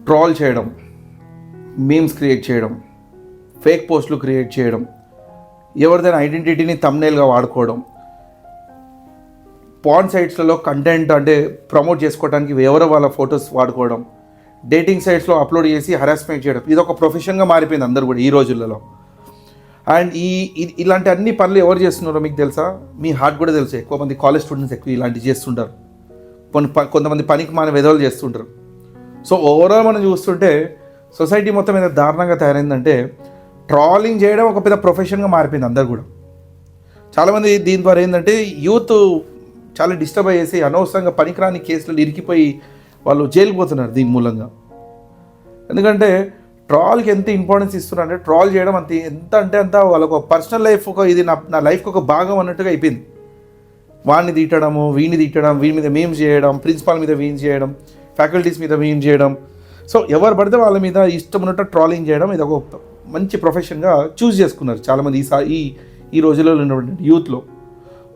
Troll చేయడం, memes create చేయడం, fake పోస్టులు క్రియేట్ చేయడం, ఎవరిదైనా ఐడెంటిటీని థంబ్నెయిల్గా వాడుకోవడం, పార్న్ సైట్స్లలో కంటెంట్ అంటే ప్రమోట్ చేసుకోవడానికి ఎవరో వాళ్ళ ఫొటోస్ వాడుకోవడం, డేటింగ్ సైట్స్లో అప్లోడ్ చేసి హరాస్మెంట్ చేయడం, ఇది ఒక ప్రొఫెషన్గా మారిపోయింది అందరూ కూడా ఈ రోజులలో. అండ్ ఇలాంటి అన్ని పనులు ఎవరు చేస్తున్నారో మీకు తెలుసా? మీ హార్ట్ కూడా తెలుసు. ఎక్కువ మంది కాలేజ్ స్టూడెంట్స్ ఎక్కువ ఇలాంటివి చేస్తుంటారు. కొంతమంది పనికి మన వెధవలు చేస్తుంటారు. సో ఓవరాల్ మనం చూస్తుంటే సొసైటీ మొత్తం మీద దారుణంగా తయారైందంటే ట్రాలింగ్ చేయడం ఒక పెద్ద ప్రొఫెషన్గా మారిపోయింది అందరు కూడా. చాలామంది దీని ద్వారా ఏంటంటే యూత్ చాలా డిస్టర్బ్ అయ్యేసి అనవసరంగా పనికిరాని కేసులు ఇరికిపోయి వాళ్ళు జైలుకి పోతున్నారు దీని మూలంగా. ఎందుకంటే ట్రాల్కి ఎంత ఇంపార్టెన్స్ ఇస్తున్నారు అంటే ట్రాల్ చేయడం ఎంత అంటే అంత వాళ్ళకు పర్సనల్ లైఫ్ ఇది నా లైఫ్కి ఒక భాగం అన్నట్టుగా అయిపోయింది. వాడిని తీయడము, వీడిని తీయడం, వీడి మీద మీమ్స్ చేయడం, ప్రిన్సిపాల్ మీద మీమ్స్ చేయడం, ఫ్యాకల్టీస్ మీద మీమ్స్ చేయడం. సో ఎవరు పడితే వాళ్ళ మీద ఇష్టం ఉన్నట్టు ట్రాలింగ్ చేయడం ఇది ఒక మంచి ప్రొఫెషన్గా చూస్ చేసుకున్నారు చాలామంది ఈ రోజుల్లో ఉన్నటువంటి యూత్లో.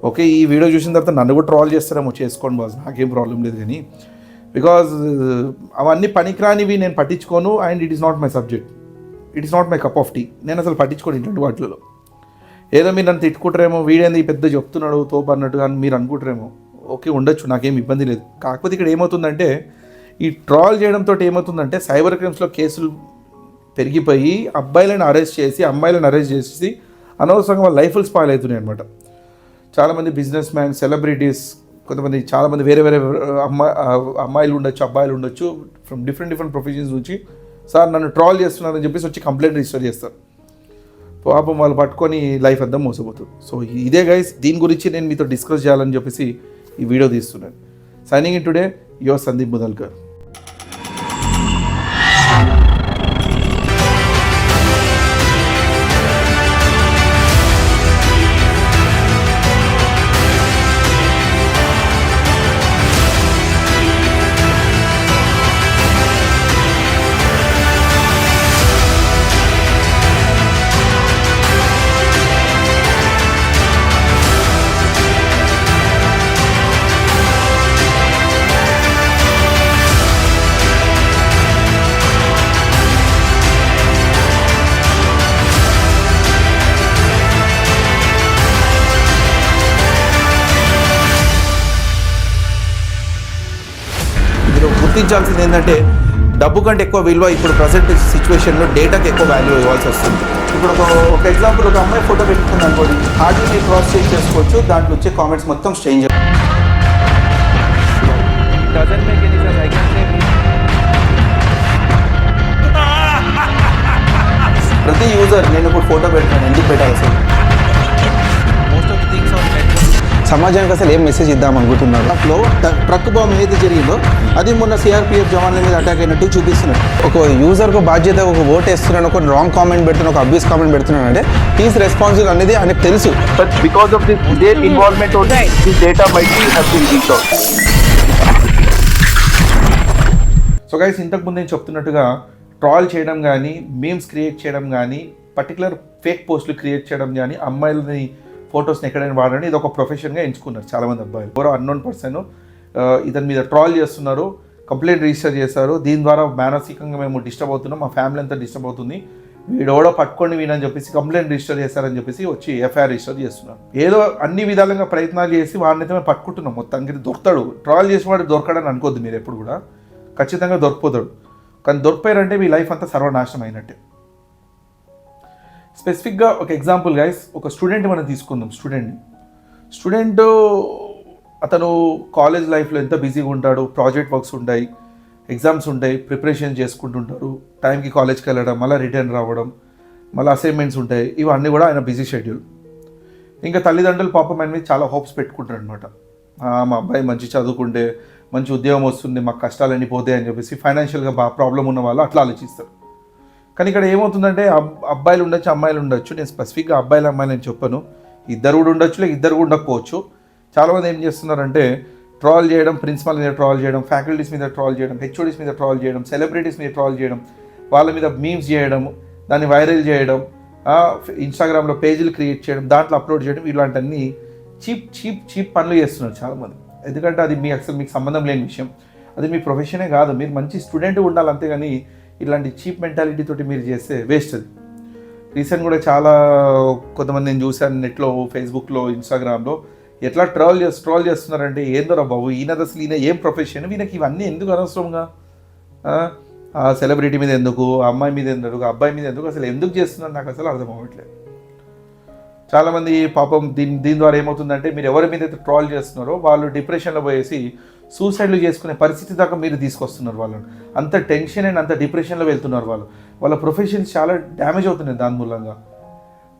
ఓకే, ఈ వీడియో చూసిన తర్వాత నన్ను కూడా ట్రాల్ చేస్తారేమో, చేసుకోండి బాస్, నాకేం ప్రాబ్లం లేదు. కానీ బికాజ్ అవన్నీ పనికిరానివి నేను పట్టించుకోను. And it is not my subject, it is not my cup of tea. నేను అసలు పట్టించుకోను ఇట్లాంటి వాటిలో. ఏదో మీరు నన్ను తిట్టుకుంటారేమో, వీడేంది పెద్ద చెప్తున్నాడు తోపు అన్నట్టుగా మీరు అనుకుంటారేమో. ఓకే, ఉండొచ్చు, నాకేం ఇబ్బంది లేదు. కాకపోతే ఇక్కడ ఏమవుతుందంటే ఈ ట్రాల్ చేయడంతో ఏమవుతుందంటే సైబర్ క్రైమ్స్లో కేసులు పెరిగిపోయి అబ్బాయిలను అరెస్ట్ చేసి అమ్మాయిలను అరెస్ట్ చేసి అనవసరంగా వాళ్ళ లైఫ్లు స్పాయిల్ అవుతున్నాయి అనమాట. చాలామంది బిజినెస్ మ్యాన్, సెలబ్రిటీస్, కొంతమంది చాలామంది వేరే అమ్మాయిలు ఉండొచ్చు, అబ్బాయిలు ఉండొచ్చు, ఫ్రమ్ డిఫరెంట్ ప్రొఫెషన్స్ నుంచి సార్ నన్ను ట్రాల్ చేస్తున్నారని చెప్పేసి వచ్చి కంప్లైంట్ రిజిస్టర్ చేస్తారు. పాపం వాళ్ళు పట్టుకొని లైఫ్ అంతా మోసపోతుంది. సో ఇదే గైస్, దీని గురించి నేను మీతో డిస్కస్ చేయాలని చెప్పేసి ఈ వీడియో తీస్తున్నాను. Signing in today, your Sandeep Mudalkar. గుర్తించాల్సింది ఏంటంటే డబ్బు కంటే ఎక్కువ విలువ ఇప్పుడు ప్రజెంట్ సిచ్యువేషన్లో డేటాకి ఎక్కువ వాల్యూ ఇవ్వాల్సి వస్తుంది. ఇప్పుడు ఒక ఎగ్జాంపుల్, ఒక అమ్మాయి ఫోటో పెట్టుకుంది అనుకోండి, హార్డ్లీ మీరు క్రాస్ చెక్ చేసుకోవచ్చు, దాంట్లో వచ్చే కామెంట్స్ మొత్తం స్ట్రేంజర్. ప్రతి యూజర్ నేను ఇప్పుడు ఫోటో పెట్టాను, ఎందుకు పెట్టాలి అసలు? సమాజానికి అసలు ఏం మెసేజ్ ఇద్దాం అనుకుంటున్నారు? దాంట్లో ట్రక్ బాంబ్ ఏదైతే జరిగిందో అది మొన్న సిఆర్పిఎఫ్ జవాన్ల మీద అటాక్ అయినట్టు చూపిస్తున్నారు. ఒక యూజర్కు బాధ్యత, ఒక ఓట్ వేస్తున్నాను, ఒక రాంగ్ కామెంట్ పెడుతున్నాను, ఒక అబ్యూస్ కామెంట్ పెడుతున్నాను అంటే హీస్ రెస్పాన్సిబుల్ అనేది ఆయనకు తెలుసు. But because of this involvement only this data might be have been leaked out. So guys, ఇంతకుముందు నేను చెప్తున్నట్టుగా ట్రాల్ చేయడం కానీ, మీమ్స్ క్రియేట్ చేయడం కానీ, పర్టికులర్ ఫేక్ పోస్టులు క్రియేట్ చేయడం కానీ, అమ్మాయిలని ఫొటోస్ని ఎక్కడైనా వాడని ఇది ఒక ప్రొఫెషన్గా ఎంచుకున్నారు చాలామంది అబ్బాయిలు. ఎవరో అన్నోన్ పర్సన్ ఇతని మీద ట్రాల్ చేస్తున్నారు, కంప్లైంట్ రిజిస్టర్ చేశారు. దీని ద్వారా మానసికంగా మేము డిస్టర్బ్ అవుతున్నాం, మా ఫ్యామిలీ అంతా డిస్టర్బ్ అవుతుంది, వీడెవడో పట్టుకొని వీనని చెప్పేసి కంప్లైంట్ రిజిస్టర్ చేశారని చెప్పేసి వచ్చి ఎఫ్ఐఆర్ రిజిస్టర్ చేస్తున్నారు. ఏదో అన్ని విధాలుగా ప్రయత్నాలు చేసి వాడినైతే మేము పట్టుకుంటున్నాం. మొత్తానికి దొరుకుతాడు, ట్రాల్ చేసిన వాడు దొరకడని అనుకోద్దు మీరు ఎప్పుడు కూడా, ఖచ్చితంగా దొరికిపోతాడు. కానీ దొరికిపోయారంటే మీ లైఫ్ అంతా సర్వనాశనం అయినట్టే. స్పెసిఫిక్గా ఒక ఎగ్జాంపుల్ గైస్, ఒక స్టూడెంట్ మనం తీసుకుందాం. స్టూడెంట్ అతను కాలేజ్ లైఫ్లో ఎంత బిజీగా ఉంటాడు, ప్రాజెక్ట్ వర్క్స్ ఉంటాయి, ఎగ్జామ్స్ ఉంటాయి, ప్రిపరేషన్ చేసుకుంటుంటారు, టైంకి కాలేజ్కి వెళ్ళడం, మళ్ళీ రిటర్న్ రావడం, మళ్ళీ అసైన్మెంట్స్ ఉంటాయి, ఇవన్నీ కూడా ఆయన బిజీ షెడ్యూల్. ఇంకా తల్లిదండ్రులు పాపం ఆయన మీద చాలా హోప్స్ పెట్టుకుంటారు అనమాట. మా అబ్బాయి మంచి చదువుకుంటే మంచి ఉద్యోగం వస్తుంది, మాకు కష్టాలన్నీ పోతాయి అని చెప్పేసి ఫైనాన్షియల్గా బాగా ప్రాబ్లం ఉన్న వాళ్ళు అట్లా ఆలోచిస్తారు. కానీ ఇక్కడ ఏమవుతుందంటే అబ్బాయిలు ఉండొచ్చు, అమ్మాయిలు ఉండొచ్చు. నేను స్పెసిఫిక్గా అబ్బాయిలు అమ్మాయిలు అని చెప్పాను, ఇద్దరు కూడా ఉండొచ్చు, లేక ఇద్దరు కూడా ఉండకపోవచ్చు. చాలామంది ఏం చేస్తున్నారంటే ట్రాల్ చేయడం, ప్రిన్సిపల్ మీద ట్రాల్ చేయడం, ఫ్యాకల్టీస్ మీద ట్రాల్ చేయడం, హెచ్ఓడీస్ మీద ట్రాల్ చేయడం, సెలబ్రిటీస్ మీద ట్రాల్ చేయడం, వాళ్ళ మీద మీమ్స్ చేయడం, దాన్ని వైరల్ చేయడం, ఇన్స్టాగ్రామ్లో పేజీలు క్రియేట్ చేయడం, దాంట్లో అప్లోడ్ చేయడం, ఇలాంటివన్నీ చీప్ పనులు చేస్తున్నారు చాలామంది. ఎందుకంటే అది అసలు మీకు సంబంధం లేని విషయం. అది మీ ప్రొఫెషనే కాదు. మీరు మంచి స్టూడెంట్ ఉండాలి అంతేగాని ఇలాంటి చీప్ మెంటాలిటీ తోటి మీరు చేస్తే వేస్ట్ అది. రీసెంట్ కూడా చాలా కొంతమంది నేను చూశాను నెట్లో, ఫేస్బుక్లో, ఇన్స్టాగ్రామ్లో ఎట్లా ట్రోల్ చేస్తున్నారంటే ఏందోరా బాబు, అసలు ఈయన ఏం ప్రొఫెషన్, వీళ్ళకి ఇవన్నీ ఎందుకు అనవసరంగా, ఆ సెలబ్రిటీ మీద ఎందుకు, ఆ అమ్మాయి మీద ఎందుకు, అబ్బాయి మీద ఎందుకు, అసలు ఎందుకు చేస్తున్నారు నాకు అసలు అర్థం అవ్వట్లేదు. చాలామంది పాపం దీని ద్వారా ఏమవుతుందంటే మీరు ఎవరి మీద అయితే ట్రోల్ చేస్తున్నారో వాళ్ళు డిప్రెషన్లో పోయేసి సూసైడ్లు చేసుకునే పరిస్థితి దాకా మీరు తీసుకొస్తున్నారు వాళ్ళని. అంత టెన్షన్ అండ్ అంత డిప్రెషన్లో వెళ్తున్నారు వాళ్ళ ప్రొఫెషన్స్ చాలా డ్యామేజ్ అవుతున్నాయి దాని మూలంగా.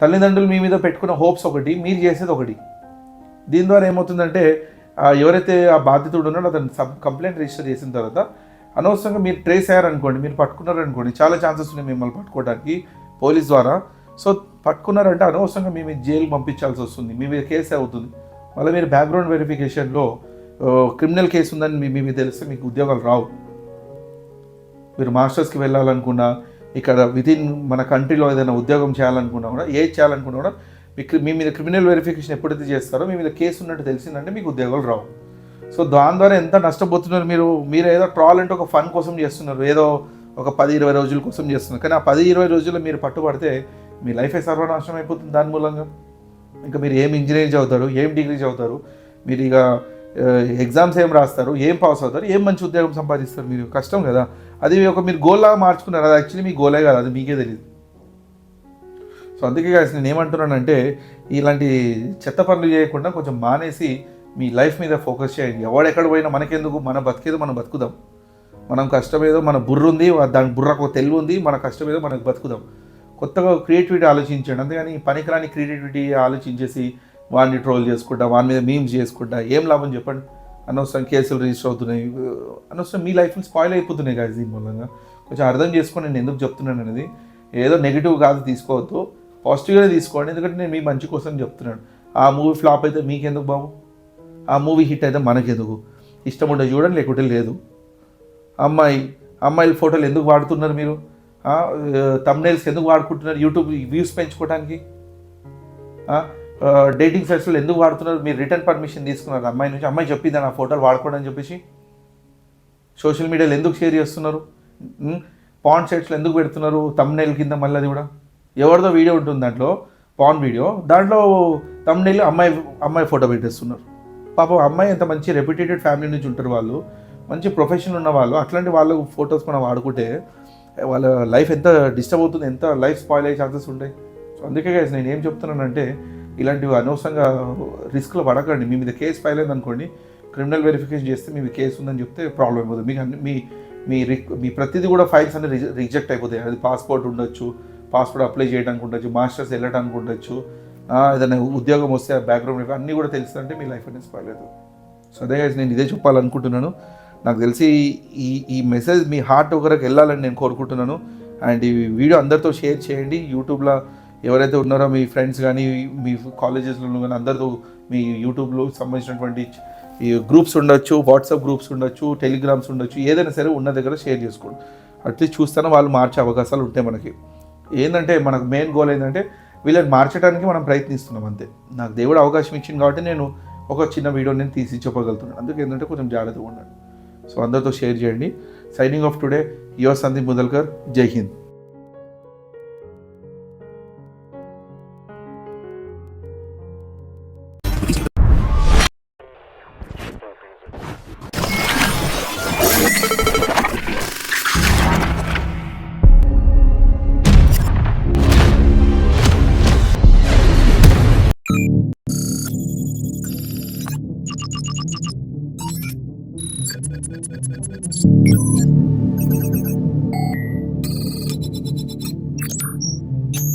తల్లిదండ్రులు మీ మీద పెట్టుకున్న హోప్స్ ఒకటి, మీరు చేసేది ఒకటి. దీని ద్వారా ఏమవుతుందంటే ఎవరైతే ఆ బాధితుడు ఉన్నాడో అతను కంప్లైంట్ రిజిస్టర్ చేసిన తర్వాత అనవసరంగా మీరు ట్రేస్ అయ్యారనుకోండి, మీరు పట్టుకున్నారనుకోండి, చాలా ఛాన్సెస్ ఉన్నాయి మిమ్మల్ని పట్టుకోవడానికి పోలీస్ ద్వారా. సో పట్టుకున్నారంటే అనవసరంగా మీ మీద జైలు పంపించాల్సి వస్తుంది, మీ మీద కేసు అవుతుంది. మళ్ళీ మీరు బ్యాక్గ్రౌండ్ వెరిఫికేషన్లో క్రిమినల్ కేసు ఉందని మీ మీద తెలిస్తే మీకు ఉద్యోగాలు రావు. మీరు మాస్టర్స్కి వెళ్ళాలనుకున్నా, ఇక్కడ వితిన్ మన కంట్రీలో ఏదైనా ఉద్యోగం చేయాలనుకున్నా కూడా, ఏది చేయాలనుకున్నా కూడా మీ మీద క్రిమినల్ వెరిఫికేషన్ ఎప్పుడైతే చేస్తారో మీ మీద కేసు ఉన్నట్టు తెలిసిందంటే మీకు ఉద్యోగాలు రావు. సో దాని ద్వారా ఎంత నష్టపోతున్నారు మీరు ఏదో ట్రాల్ అంటే ఒక ఫన్ కోసం చేస్తున్నారు, ఏదో ఒక 10-20 రోజుల కోసం చేస్తున్నారు. కానీ ఆ 10-20 రోజుల్లో మీరు పట్టుబడితే మీ లైఫే సర్వనాశనం అయిపోతుంది దాని మూలంగా. ఇంకా మీరు ఏం ఇంజనీరింగ్ చదువుతారు, ఏం డిగ్రీ చదువుతారు, మీరు ఇక ఎగ్జామ్స్ ఏం రాస్తారు, ఏం పాస్ అవుతారు, ఏం మంచి ఉద్యోగం సంపాదిస్తారు, మీరు కష్టం కదా. అది మీరు గోల్లాగా మార్చుకున్నారు, అది యాక్చువల్లీ మీ గోలే కదా, అది మీకే తెలియదు. సో అందుకే గాయస్ నేను ఏమంటున్నానంటే ఇలాంటి చెత్త పనులు చేయకుండా కొంచెం మానేసి మీ లైఫ్ మీద ఫోకస్ చేయండి. ఎవడెక్కడ పోయినా మనకెందుకు, మన బతికేదో మనం బతుకుదాం. మనం కష్టమేదో మన బుర్ర ఉంది, దాని బుర్రకు తెలివి ఉంది, మన కష్టమేదో మనకు బతుకుదాం. కొత్తగా క్రియేటివిటీ ఆలోచించండి, అంతేగాని పనికిరాని క్రియేటివిటీ ఆలోచించేసి వాడిని ట్రోల్ చేసుకుంటా, వాడి మీద మీమ్స్ చేసుకుంటా ఏం లాభం చెప్పండి. అనవసరం కేసులు రిజిస్టర్ అవుతున్నాయి, అనవసరం మీ లైఫ్ని స్పాయిల్ అయిపోతున్నాయి గాయస్. దీని మూలంగా కొంచెం అర్థం చేసుకొని నేను ఎందుకు చెప్తున్నాను అనేది, ఏదో నెగిటివ్ కాదు తీసుకోవద్దు, పాజిటివ్గానే తీసుకోండి. ఎందుకంటే నేను మీ మంచి కోసం చెప్తున్నాను. ఆ మూవీ ఫ్లాప్ అయితే మీకెందుకు బాబు, ఆ మూవీ హిట్ అయితే మనకెందుకు, ఇష్టం ఉంటే చూడండి లేకుంటే లేదు. అమ్మాయిల ఫోటోలు ఎందుకు వాడుతున్నారు మీరు, థంబ్నెయిల్స్ ఎందుకు వాడుకుంటున్నారు, యూట్యూబ్ వ్యూస్ పెంచుకోవడానికి, డేటింగ్ సైట్స్లో ఎందుకు వాడుతున్నారు, మీరు రిటర్న్ పర్మిషన్ తీసుకున్నారు అమ్మాయి నుంచి, అమ్మాయి చెప్పింది నా ఫోటోలు వాడుకోవడం అని చెప్పేసి సోషల్ మీడియాలో ఎందుకు షేర్ చేస్తున్నారు, పాన్ సైట్స్లో ఎందుకు పెడుతున్నారు థంబ్నెయిల్ కింద. మళ్ళీ అది కూడా ఎవరిదో వీడియో ఉంటుంది దాంట్లో, పాన్ వీడియో, దాంట్లో థంబ్నెయిల్ అమ్మాయి ఫోటో పెట్టేస్తున్నారు. పాపం అమ్మాయి ఎంత మంచి రెప్యూటెడ్ ఫ్యామిలీ నుంచి ఉంటారు, వాళ్ళు మంచి ప్రొఫెషన్ ఉన్న వాళ్ళు, అట్లాంటి వాళ్ళు ఫొటోస్ మనం వాడుకుంటే వాళ్ళ లైఫ్ ఎంత డిస్టర్బ్ అవుతుంది, ఎంత లైఫ్ స్పాయిల్ అయ్యే ఛాన్సెస్ ఉంటాయి. సో అందుకే గైస్ నేను ఏం చెప్తున్నానంటే ఇలాంటివి అనవసరంగా రిస్క్లో పడకండి. మీ మీద కేసు ఫైల్ అయింది అనుకోండి, క్రిమినల్ వెరిఫికేషన్ చేస్తే మీ కేసు ఉందని చెప్తే ప్రాబ్లం అయిపోతుంది. మీకు అన్ని మీ ప్రతిదీ కూడా ఫైల్స్ అన్ని రిజెక్ట్ అయిపోతాయి. అది పాస్పోర్ట్ ఉండొచ్చు, పాస్పోర్ట్ అప్లై చేయడానికి ఉండొచ్చు, మాస్టర్స్ వెళ్ళడానికి ఉండొచ్చు, ఏదైనా ఉద్యోగం వస్తే బ్యాక్గ్రౌండ్ అన్నీ కూడా తెలుస్తుందంటే మీ లైఫ్ అనేది స్పాయిల్ అవుతుంది. సో అదే గైస్ నేను ఇదే చెప్పాలనుకుంటున్నాను. నాకు తెలిసి ఈ మెసేజ్ మీ హార్ట్ ఒకరికి వెళ్ళాలని నేను కోరుకుంటున్నాను. అండ్ ఈ వీడియో అందరితో షేర్ చేయండి. యూట్యూబ్లో ఎవరైతే ఉన్నారో మీ ఫ్రెండ్స్ కానీ మీ కాలేజెస్లో కానీ అందరితో మీ యూట్యూబ్లో సంబంధించినటువంటి ఈ గ్రూప్స్ ఉండొచ్చు, వాట్సాప్ గ్రూప్స్ ఉండొచ్చు, టెలిగ్రామ్స్ ఉండొచ్చు, ఏదైనా సరే ఉన్న దగ్గర షేర్ చేసుకోండి. అట్లీస్ట్ చూస్తాను వాళ్ళు మార్చే అవకాశాలు ఉంటాయి మనకి. ఏంటంటే మనకు మెయిన్ గోల్ ఏంటంటే వీళ్ళని మార్చడానికి మనం ప్రయత్నిస్తున్నాం అంతే. నాకు దేవుడు అవకాశం ఇచ్చింది కాబట్టి నేను ఒక చిన్న వీడియో నేను తీసి చెప్పగలుగుతున్నాను. అందుకే ఏంటంటే కొంచెం జాగ్రత్తగా ఉండండి. సో అందరితో షేర్ చేయండి. Signing off today, your Sandeep Mudalkar. జై హింద్.